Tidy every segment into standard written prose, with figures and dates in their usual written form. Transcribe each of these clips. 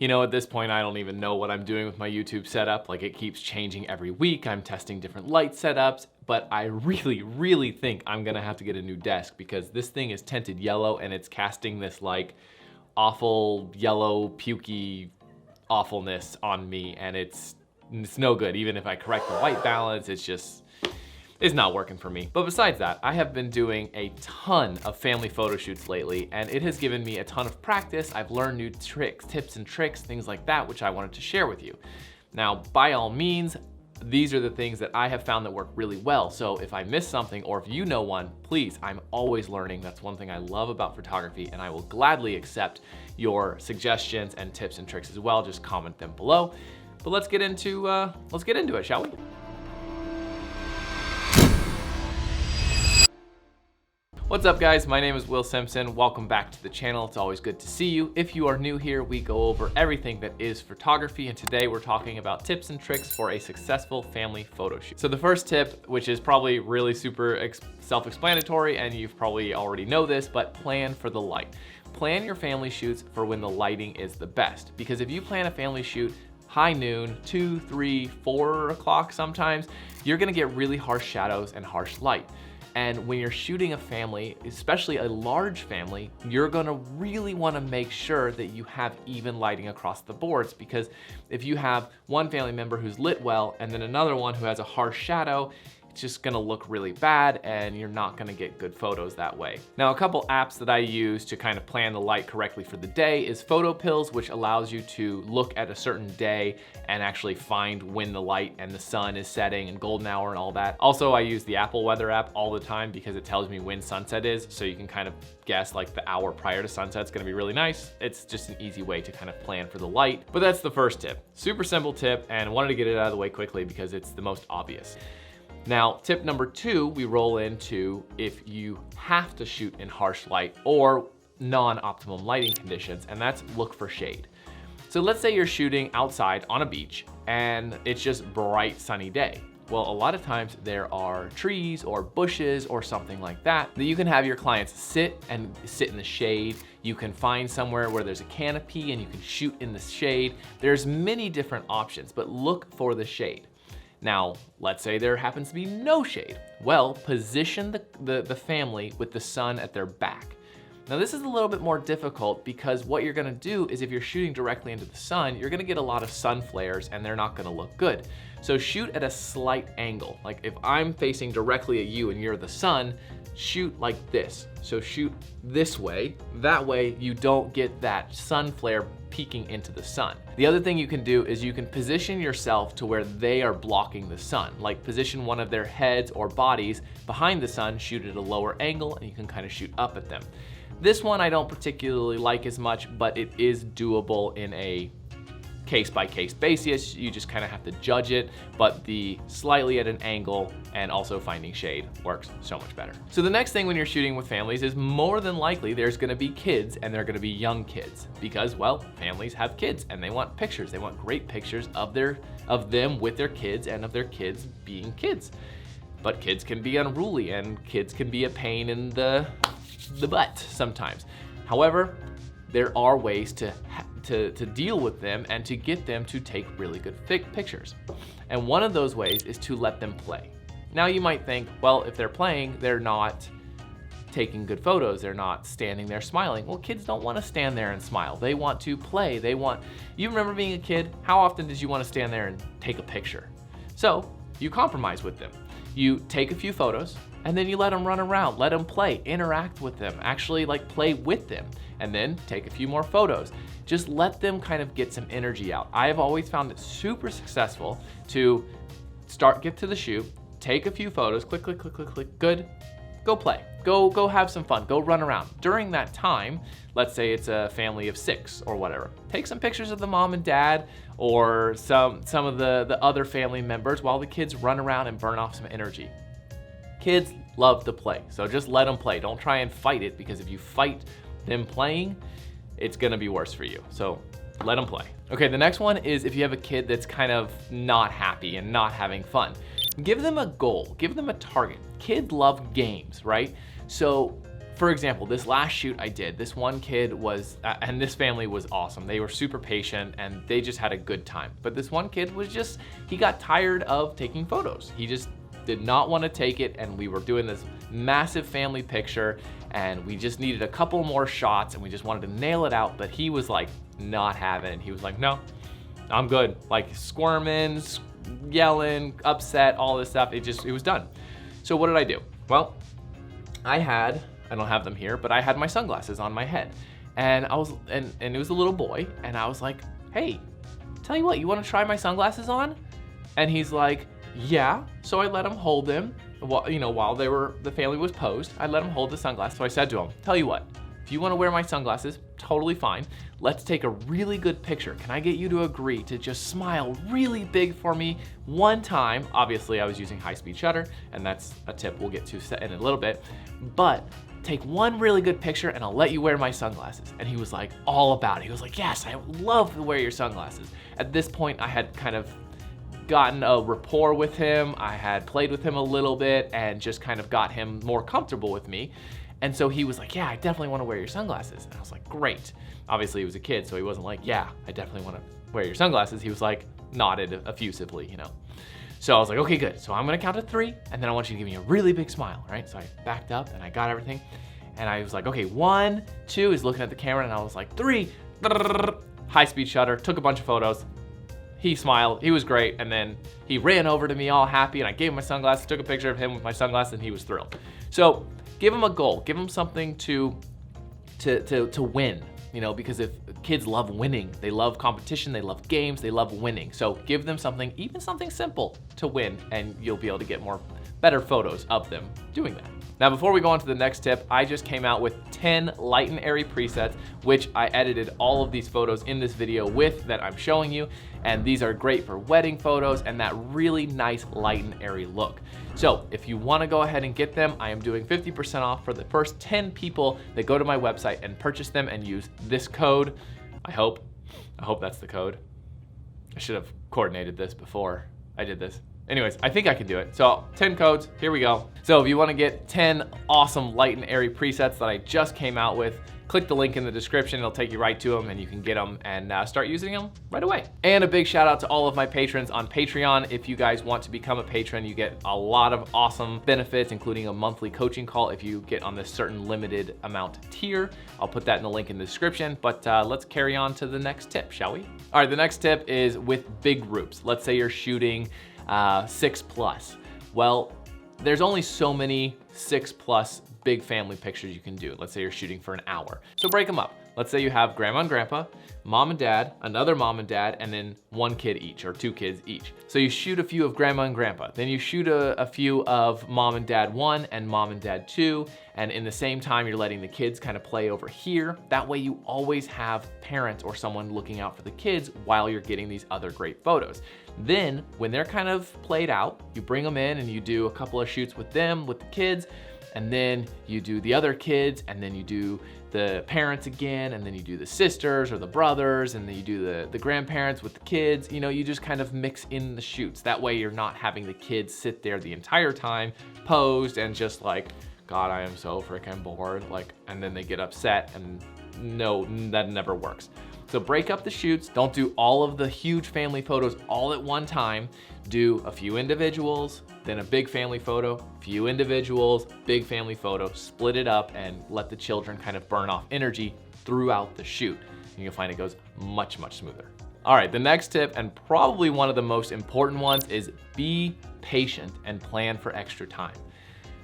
You know, at this point, I don't even know what I'm doing with my YouTube setup. Like, it keeps changing every week. I'm testing different light setups, but I really think I'm gonna have to get a new desk because this thing is tinted yellow and it's casting this like awful yellow pukey awfulness on me, and it's no good. Even if I correct the white balance, it's not working for me. But besides that, I have been doing a ton of family photo shoots lately, and it has given me a ton of practice. I've learned new tricks, tips and tricks, things like that, which I wanted to share with you. Now, by all means, these are the things that I have found that work really well. So if I miss something, or if you know one, please, I'm always learning. That's one thing I love about photography, and I will gladly accept your suggestions and tips and tricks as well. Just comment them below. But let's get into it, shall we? What's up guys, my name is Will Simpson. Welcome back to the channel. It's always good to see you. If you are new here, we go over everything that is photography, and today we're talking about tips and tricks for a successful family photo shoot. So the first tip, which is probably really super self-explanatory and you've probably already know this, but plan for the light. Plan your family shoots for when the lighting is the best, because if you plan a family shoot high noon, 2, 3, 4 o'clock sometimes, you're gonna get really harsh shadows and harsh light. And when you're shooting a family, especially a large family, you're gonna really wanna make sure that you have even lighting across the boards, because if you have one family member who's lit well and then another one who has a harsh shadow, it's just gonna look really bad and you're not gonna get good photos that way. Now, a couple apps that I use to kind of plan the light correctly for the day is Photo Pills, which allows you to look at a certain day and actually find when the light and the sun is setting and golden hour and all that. Also, I use the Apple Weather app all the time because it tells me when sunset is, so you can kind of guess like the hour prior to sunset is gonna be really nice. It's just an easy way to kind of plan for the light. But that's the first tip. Super simple tip, and wanted to get it out of the way quickly because it's the most obvious. Now, tip number 2, we roll into if you have to shoot in harsh light or non-optimum lighting conditions, and that's look for shade. So let's say you're shooting outside on a beach and it's just bright sunny day. Well, a lot of times there are trees or bushes or something like that you can have your clients sit in the shade. You can find somewhere where there's a canopy and you can shoot in the shade. There's many different options, but look for the shade. Now, let's say there happens to be no shade. Well, position the family with the sun at their back. Now, this is a little bit more difficult because what you're gonna do is if you're shooting directly into the sun, you're gonna get a lot of sun flares and they're not gonna look good. So shoot at a slight angle. Like if I'm facing directly at you and you're the sun, shoot like this. So shoot this way. That way you don't get that sun flare peeking into the sun. The other thing you can do is you can position yourself to where they are blocking the sun. Like position one of their heads or bodies behind the sun, shoot at a lower angle, and you can kind of shoot up at them. This one I don't particularly like as much, but it is doable in a case-by-case basis. You just kind of have to judge it, but the slightly at an angle and also finding shade works so much better. So the next thing when you're shooting with families is more than likely there's gonna be kids, and they're gonna be young kids, because, well, families have kids and they want pictures. They want great pictures of them with their kids and of their kids being kids. But kids can be unruly and kids can be a pain in the butt sometimes. However, there are ways to deal with them and to get them to take really good pictures. And one of those ways is to let them play. Now you might think, well, if they're playing, they're not taking good photos, they're not standing there smiling. Well, kids don't want to stand there and smile. They want to play. You remember being a kid, how often did you want to stand there and take a picture? So you compromise with them. You take a few photos and then you let them run around, let them play, interact with them, actually like play with them, and then take a few more photos. Just let them kind of get some energy out. I have always found it super successful to get to the shoot, take a few photos, click, click, click, click, click, good, go play. Go have some fun, go run around. During that time, let's say it's a family of 6 or whatever, take some pictures of the mom and dad or some of the other family members while the kids run around and burn off some energy. Kids love to play, so just let them play. Don't try and fight it, because if you fight them playing, it's gonna be worse for you. So let them play. Okay, the next one is if you have a kid that's kind of not happy and not having fun, give them a goal, give them a target. Kids love games, right? So For example, this last shoot I did, this one kid was, and this family was awesome. They were super patient and they just had a good time. But this one kid was just, he got tired of taking photos. He just did not want to take it, and we were doing this massive family picture and we just needed a couple more shots and we just wanted to nail it out, but he was like not having it. He was like, no, I'm good. Like squirming, yelling, upset, all this stuff. It was done. So what did I do? Well, I don't have them here, but I had my sunglasses on my head, and it was a little boy, and I was like, hey, tell you what, you want to try my sunglasses on? And he's like, yeah. So I let him hold them while the family was posed. I let him hold the sunglasses. So I said to him, tell you what, if you want to wear my sunglasses, totally fine. Let's take a really good picture. Can I get you to agree to just smile really big for me one time? Obviously, I was using high-speed shutter, and that's a tip we'll get to in a little bit. But take one really good picture and I'll let you wear my sunglasses. And he was like all about it. He was like, yes, I would love to wear your sunglasses. At this point, I had kind of gotten a rapport with him. I had played with him a little bit and just kind of got him more comfortable with me. And so he was like, yeah, I definitely want to wear your sunglasses. And I was like, great. Obviously he was a kid, so he wasn't like, yeah, I definitely want to wear your sunglasses. He was like nodded effusively, you know. So I was like, okay, good. So I'm gonna count to 3, and then I want you to give me a really big smile, right? So I backed up and I got everything. And I was like, okay, 1, 2, he's looking at the camera, and I was like, 3, high-speed shutter, took a bunch of photos. He smiled, he was great, and then he ran over to me all happy, and I gave him my sunglasses, took a picture of him with my sunglasses, and he was thrilled. So give him a goal, give him something to win, you know, because if kids love winning, they love competition, they love games, they love winning. So give them something, even something simple to win, and you'll be able to get better photos of them doing that. Now, before we go on to the next tip, I just came out with 10 light and airy presets, which I edited all of these photos in this video with that I'm showing you. And these are great for wedding photos and that really nice light and airy look. So if you wanna go ahead and get them, I am doing 50% off for the first 10 people that go to my website and purchase them and use this code. I hope that's the code. I should have coordinated this before I did this. Anyways, I think I can do it. So 10 codes, here we go. So if you wanna get 10 awesome light and airy presets that I just came out with, click the link in the description, it'll take you right to them and you can get them and start using them right away. And a big shout out to all of my patrons on Patreon. If you guys want to become a patron, you get a lot of awesome benefits, including a monthly coaching call if you get on this certain limited amount tier. I'll put that in the link in the description, but let's carry on to the next tip, shall we? All right, the next tip is with big groups. Let's say you're shooting 6+. Well, there's only so many 6+ big family pictures you can do. Let's say you're shooting for an hour. So break them up. Let's say you have grandma and grandpa, mom and dad, another mom and dad, and then 1 kid each or 2 kids each. So you shoot a few of grandma and grandpa, then you shoot a few of mom and dad 1 and mom and dad 2, and in the same time you're letting the kids kind of play over here. That way you always have parents or someone looking out for the kids while you're getting these other great photos. Then when they're kind of played out, you bring them in and you do a couple of shoots with them, with the kids, and then you do the other kids, and then you do the parents again, and then you do the sisters or the brothers, and then you do the grandparents with the kids. You know, you just kind of mix in the shoots. That way you're not having the kids sit there the entire time posed and just like, God, I am so freaking bored. Like, and then they get upset, and no, that never works. So break up the shoots. Don't do all of the huge family photos all at one time. Do a few individuals, then a big family photo, few individuals, big family photo, split it up and let the children kind of burn off energy throughout the shoot. And you'll find it goes much, much smoother. All right, the next tip, and probably one of the most important ones, is be patient and plan for extra time.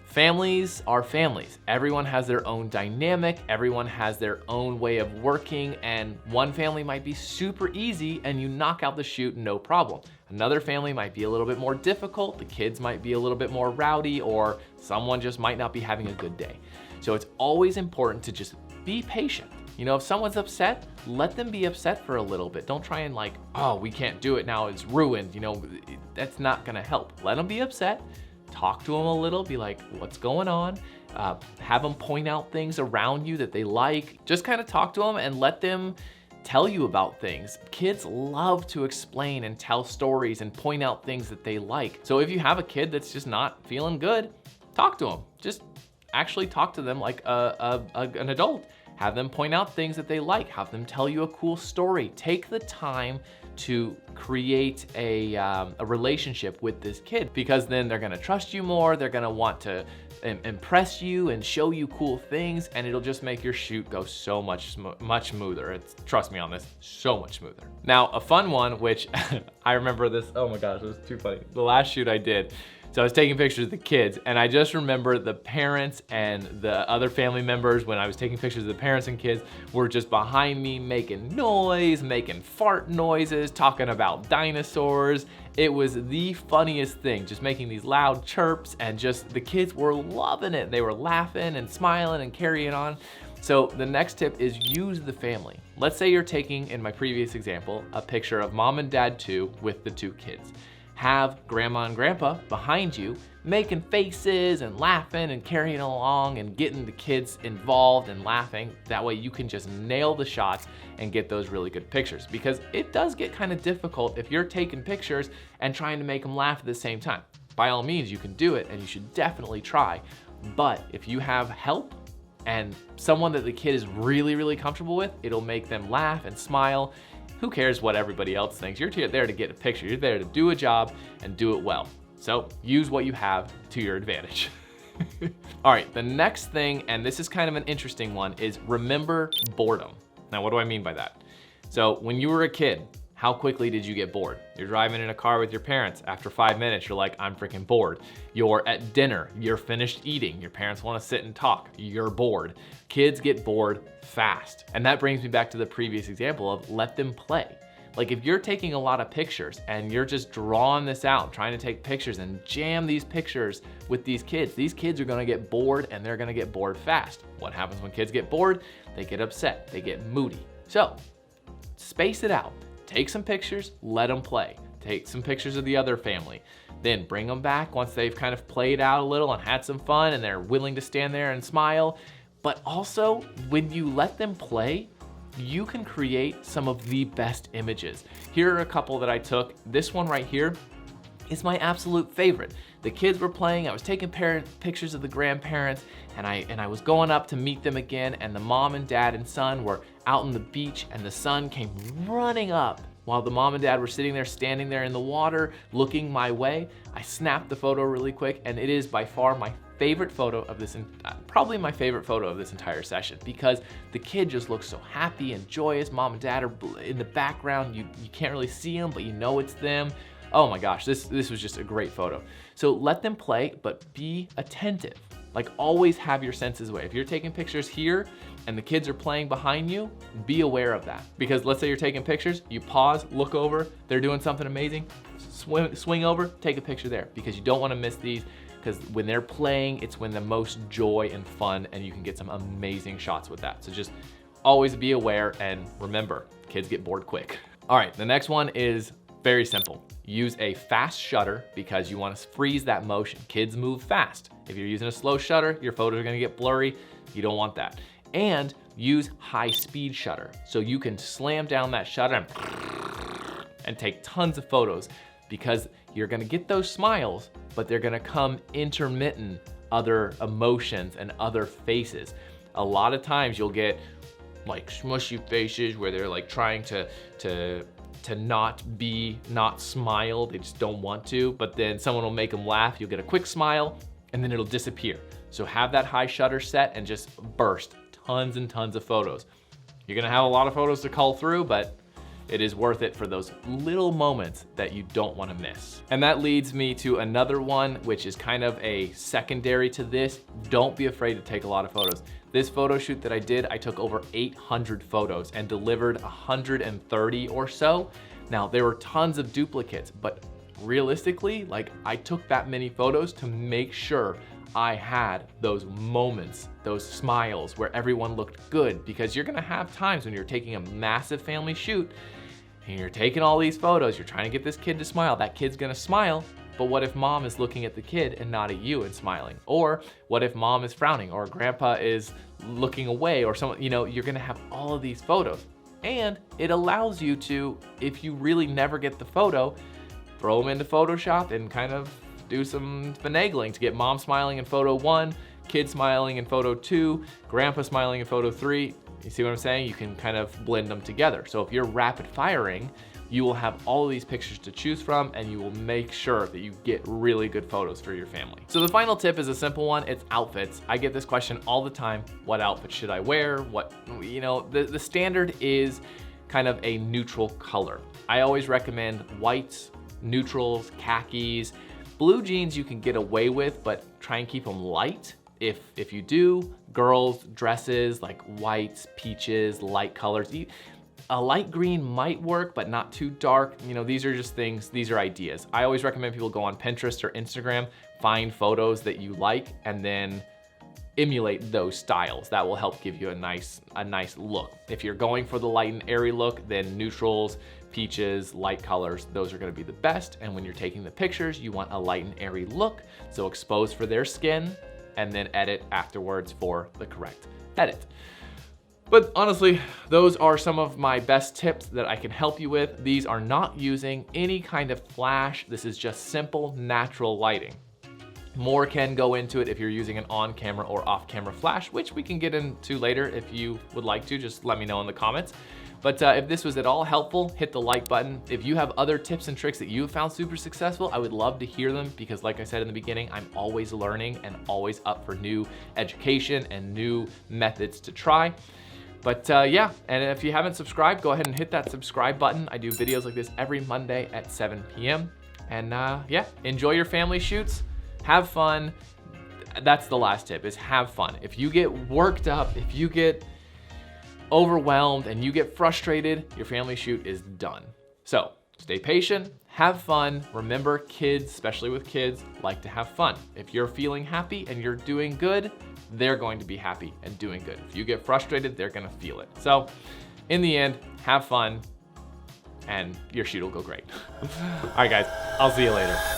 Families are families. Everyone has their own dynamic, everyone has their own way of working, and one family might be super easy and you knock out the shoot no problem. Another family might be a little bit more difficult, the kids might be a little bit more rowdy, or someone just might not be having a good day. So it's always important to just be patient. You know, if someone's upset, let them be upset for a little bit. Don't try and like, oh, we can't do it now, it's ruined. You know, that's not gonna help. Let them be upset. Talk to them a little, be like, what's going on? Have them point out things around you that they like. Just kind of talk to them and let them tell you about things. Kids love to explain and tell stories and point out things that they like. So if you have a kid that's just not feeling good, talk to them. Just actually talk to them like an adult. Have them point out things that they like, have them tell you a cool story. Take the time to create a relationship with this kid, because then they're gonna trust you more, they're gonna want to impress you and show you cool things, and it'll just make your shoot go so much smoother. Trust me on this, so much smoother. Now, a fun one, which I remember this, oh my gosh, it was too funny. The last shoot I did, so I was taking pictures of the kids, and I just remember the parents and the other family members, when I was taking pictures of the parents and kids, were just behind me making noise, making fart noises, talking about dinosaurs. It was the funniest thing, just making these loud chirps, and just the kids were loving it. They were laughing and smiling and carrying on. So the next tip is use the family. Let's say you're taking, in my previous example, a picture of mom and dad too with the two kids. Have grandma and grandpa behind you making faces and laughing and carrying along and getting the kids involved and laughing. That way you can just nail the shots and get those really good pictures, because it does get kind of difficult if you're taking pictures and trying to make them laugh at the same time. By all means, you can do it, and you should definitely try. But if you have help and someone that the kid is really, really comfortable with, it'll make them laugh and smile. Who cares what everybody else thinks? You're there to get a picture. You're there to do a job and do it well. So use what you have to your advantage. All right, the next thing, and this is kind of an interesting one, is remember boredom. Now, what do I mean by that? So when you were a kid, how quickly did you get bored? You're driving in a car with your parents. After 5 minutes, you're like, I'm freaking bored. You're at dinner, you're finished eating. Your parents wanna sit and talk, you're bored. Kids get bored fast. And that brings me back to the previous example of let them play. Like if you're taking a lot of pictures and you're just drawing this out, trying to take pictures and jam these pictures with these kids are gonna get bored, and they're gonna get bored fast. What happens when kids get bored? They get upset, they get moody. So space it out. Take some pictures, let them play. Take some pictures of the other family. Then bring them back once they've kind of played out a little and had some fun and they're willing to stand there and smile. But also, when you let them play, you can create some of the best images. Here are a couple that I took. This one right here is my absolute favorite. The kids were playing, I was taking pictures of the grandparents, and I was going up to meet them again, and the mom and dad and son were out on the beach, and the son came running up while the mom and dad were sitting there, standing there in the water, looking my way. I snapped the photo really quick, and it is by far my favorite photo of this, probably my favorite photo of this entire session, because the kid just looks so happy and joyous. Mom and dad are in the background. You can't really see them, but you know it's them. Oh my gosh, this was just a great photo. So let them play, but be attentive. Like always have your senses away. If you're taking pictures here and the kids are playing behind you, be aware of that. Because let's say you're taking pictures, you pause, look over, they're doing something amazing, swing over, take a picture there, because you don't want to miss these, because when they're playing, it's when the most joy and fun, and you can get some amazing shots with that. So just always be aware, and remember, kids get bored quick. All right, the next one is very simple. Use a fast shutter because you want to freeze that motion. Kids move fast. If you're using a slow shutter, your photos are going to get blurry. You don't want that. And use high speed shutter so you can slam down that shutter and take tons of photos, because you're going to get those smiles, but they're going to come intermittent other emotions and other faces. A lot of times you'll get like smushy faces where they're like trying to not smile, they just don't want to, but then someone will make them laugh, you'll get a quick smile, and then it'll disappear. So have that high shutter set and just burst tons and tons of photos. You're gonna have a lot of photos to cull through, but it is worth it for those little moments that you don't wanna miss. And that leads me to another one, which is kind of a secondary to this. Don't be afraid to take a lot of photos. This photo shoot that I did, I took over 800 photos and delivered 130 or so. Now, there were tons of duplicates, but realistically, like I took that many photos to make sure I had those moments, those smiles where everyone looked good, because you're gonna have times when you're taking a massive family shoot and you're taking all these photos, you're trying to get this kid to smile. That kid's gonna smile, but what if mom is looking at the kid and not at you and smiling? Or what if mom is frowning, or grandpa is looking away, or someone, you know, you're gonna have all of these photos. And it allows you to, if you really never get the photo, throw them into Photoshop and kind of do some finagling to get mom smiling in photo 1, kid smiling in photo 2, grandpa smiling in photo 3. You see what I'm saying? You can kind of blend them together. So if you're rapid firing, you will have all of these pictures to choose from, and you will make sure that you get really good photos for your family. So the final tip is a simple one. It's outfits. I get this question all the time. What outfit should I wear? What, you know, the standard is kind of a neutral color. I always recommend whites, neutrals, khakis. Blue jeans you can get away with, but try and keep them light. If you do, girls, dresses like whites, peaches, light colors. A light green might work, but not too dark. You know, these are just things, these are ideas. I always recommend people go on Pinterest or Instagram, find photos that you like, and then emulate those styles. That will help give you a nice look. If you're going for the light and airy look, then neutrals, peaches, light colors, those are gonna be the best. And when you're taking the pictures, you want a light and airy look. So expose for their skin, and then edit afterwards for the correct edit. But honestly, those are some of my best tips that I can help you with. These are not using any kind of flash. This is just simple, natural lighting. More can go into it if you're using an on-camera or off-camera flash, which we can get into later if you would like to. Just let me know in the comments. But if this was at all helpful, hit the like button. If you have other tips and tricks that you have found super successful, I would love to hear them, because like I said in the beginning, I'm always learning and always up for new education and new methods to try. But yeah, and if you haven't subscribed, go ahead and hit that subscribe button. I do videos like this every Monday at 7 p.m. And yeah, enjoy your family shoots, have fun. That's the last tip, is have fun. If you get worked up, if you get overwhelmed and you get frustrated, your family shoot is done. So stay patient, have fun. Remember, kids, especially with kids, like to have fun. If you're feeling happy and you're doing good, they're going to be happy and doing good. If you get frustrated, they're gonna feel it. So in the end, have fun and your shoot will go great. All right, guys, I'll see you later.